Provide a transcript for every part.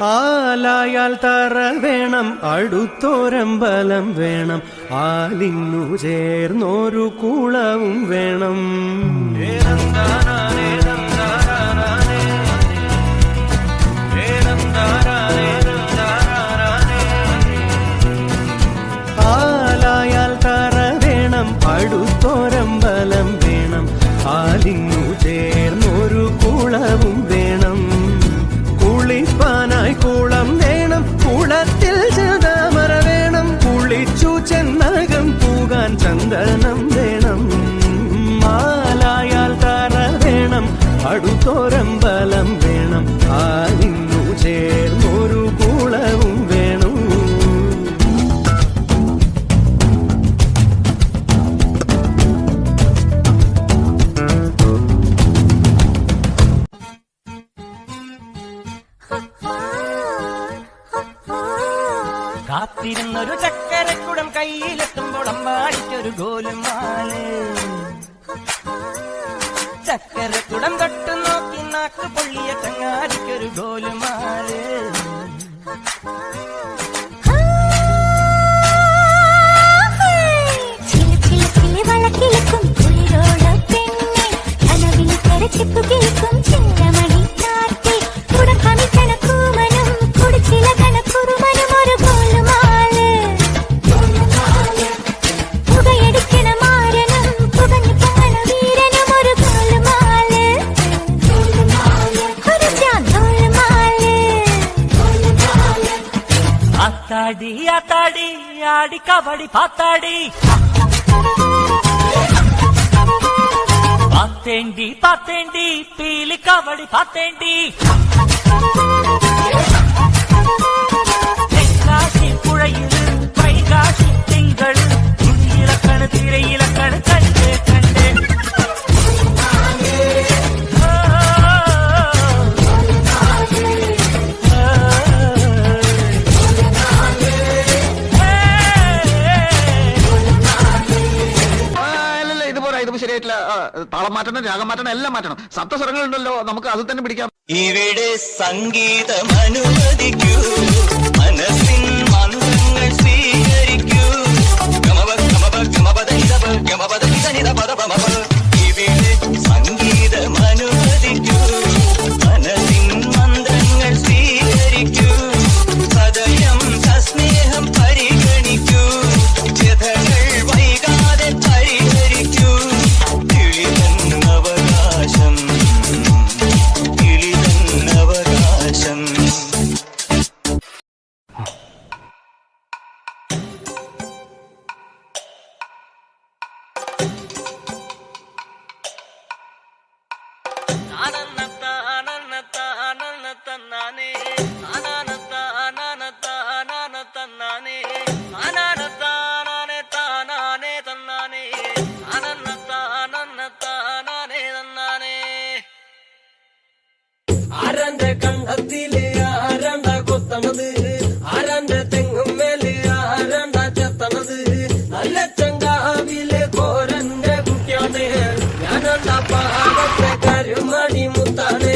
ആലായാൽ തറ വേണം, അടുത്തോരമ്പലം വേണം, ആലിന്നു ചേർന്നൊരു കുളവും വേണം. ആലായാൽ തറ വേണം, അടുത്തോരമ്പലം വേണം, ആലിന്നു ചേർന്നൊരു കുളവും വേണം. കുളിപ്പാനായി കുളം വേണം, കുളത്തിൽ ചതാമര വേണം, കുളിച്ചു ചെന്നകം പൂകാൻ ചന്ദനം വേണം. ആലായാൽ തറ വേണം, അടുത്തോരമ്പലം വേണം, ആലിന്നു ചേർന്നൊരു കുളവും വേണം. കാത്തിരുന്നൊരു ചക്കരക്കുടം കയ്യിലെത്തുമ്പോൾ അമ്പാടിക്കൊരു ഗോലുമാല്. ചക്കരക്കുടം തൊട്ടു നോക്കി നാക്ക് പൊള്ളിയ ചങ്ങാടിക്കൊരു ഗോലുമാല്. ആത്താടി ആത്താടി ആടി കബഡി പാത്താടി, പാത്തേണ്ടി പാത്തേണ്ടി പീലി കബഡി പാത്തേണ്ടി. തെങ്കാശി പുഴയില് വൈകാശി തിങ്കള്, ഇലക്കണ് തിരയിലക്കണ് കണ്ട് കണ്ട്. ശരിയായിട്ടില്ല. താളം മാറ്റണം, രാഗം മാറ്റണം, എല്ലാം മാറ്റണം. സപ്തസ്വരങ്ങളുണ്ടല്ലോ, നമുക്ക് അത് തന്നെ പിടിക്കാം. ഇവിടെ സംഗീതം അനുവദിക്കൂ, മനസ്സിൻ മന്ത്രങ്ങൾ സ്വീകരിക്കൂ. ഇവിടെ സംഗീതം അനുവദിക്കൂ, മനസ്സിൻ മന്ത്രങ്ങൾ സ്വീകരിക്കൂ. സദയം സസ്നേഹം പരിഗണിക്കൂ, വ്യഥകൾ വൈകാതെ പരിഹരിക്കൂ. അവകാശം അവകാശം. ആരാന്റെ കണ്ടത്തില് ആരാണ്ട കൊത്തണത്, ആരാന്റെ തെങ്ങും മേല് ആരാണ്ട ചെത്തണത്. നല്ല ചങ്കാവിലെ കോരന്റെ കുട്ടിയാണ്, ഞാനെന്താ പാടത്തെ കരുമണി മുത്താണ്.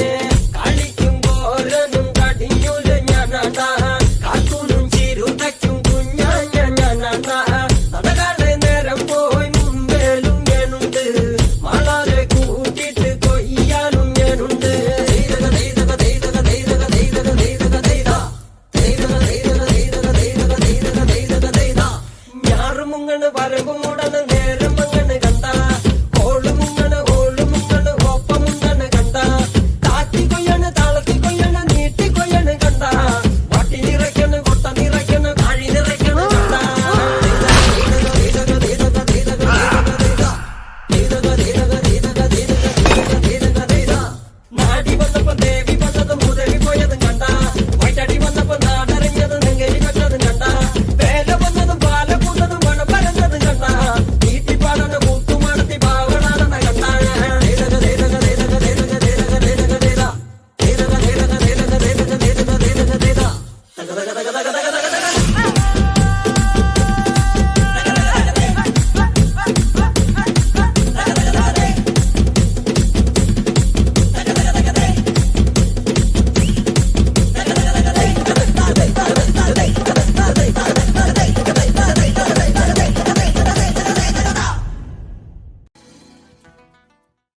കളിക്കും കോരനും കടിയൂല് ഞാനാണ്ടാ.